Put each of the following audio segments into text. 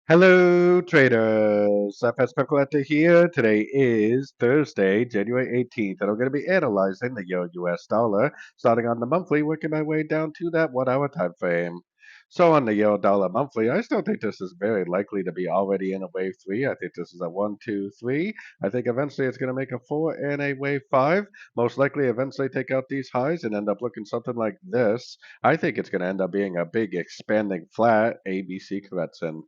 Hello, traders. FX Pip Collector here. Today is Thursday, January 18th, and I'm going to be analyzing the Euro-US dollar, starting on the monthly, working my way down to that 1 hour time frame. So on the Euro dollar monthly, I still think this is very likely to be already in a wave 3. I think this is a 1, 2, 3. I think eventually it's going to make a 4 and a wave 5. Most likely eventually take out these highs and end up looking something like this. I think it's going to end up being a big expanding flat ABC correction.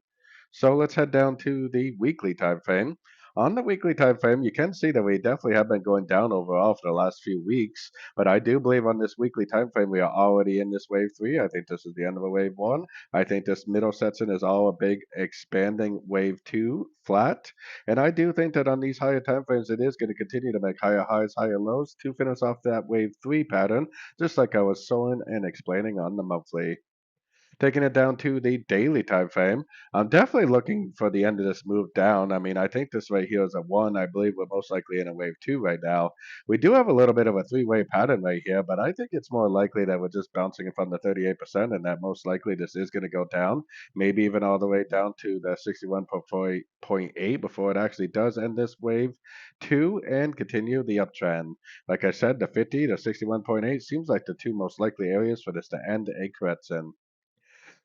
So let's head down to the weekly time frame. On the weekly time frame, you can see that we definitely have been going down overall for the last few weeks, but I do believe on this weekly time frame we are already in this wave 3. I think this is the end of a wave 1. I think this middle section is all a big expanding wave 2 flat, and I do think that on these higher time frames it is going to continue to make higher highs, higher lows to finish off that wave 3 pattern, just like I was showing and explaining on the monthly. Taking it down to the daily time frame, I'm definitely looking for the end of this move down. I mean, I think this right here is a 1. I believe we're most likely in a wave 2 right now. We do have a little bit of a three-way pattern right here, but I think it's more likely that we're just bouncing from the 38% and that most likely this is going to go down, maybe even all the way down to the 61.8 before it actually does end this wave 2 and continue the uptrend. Like I said, the 50 to 61.8 seems like the two most likely areas for this to end a correction.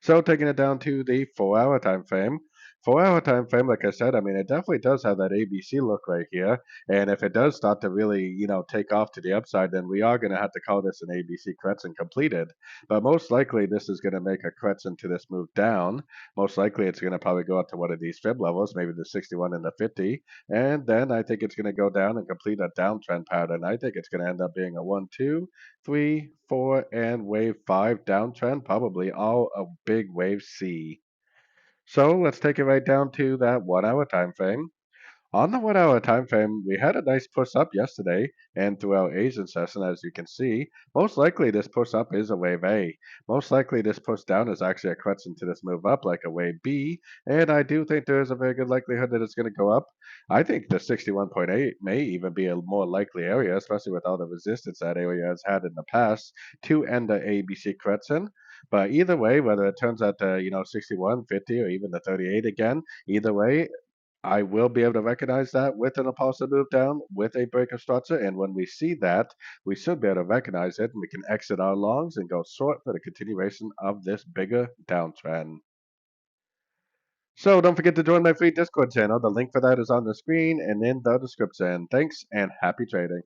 So taking it down to the 4 hour time frame. 4 hour time frame, like I said, I mean, it definitely does have that ABC look right here. And if it does start to really, take off to the upside, then we are going to have to call this an ABC correction completed. But most likely, this is going to make a correction to this move down. Most likely, it's going to probably go up to one of these fib levels, maybe the 61 and the 50. And then I think it's going to go down and complete a downtrend pattern. I think it's going to end up being a 1, 2, 3, 4, and wave 5 downtrend, probably all a big wave C. So let's take it right down to that 1 hour time frame. On the 1 hour time frame, we had a nice push up yesterday and throughout Asian session, as you can see. Most likely this push up is a wave A. Most likely this push down is actually a correction to this move up like a wave B. And I do think there is a very good likelihood that it's going to go up. I think the 61.8 may even be a more likely area, especially with all the resistance that area has had in the past to end the ABC correction. But either way, whether it turns out to, 61, 50, or even the 38 again, either way, I will be able to recognize that with an impulsive move down with a break of structure. And when we see that, we should be able to recognize it and we can exit our longs and go short for the continuation of this bigger downtrend. So don't forget to join my free Discord channel. The link for that is on the screen and in the description. Thanks and happy trading.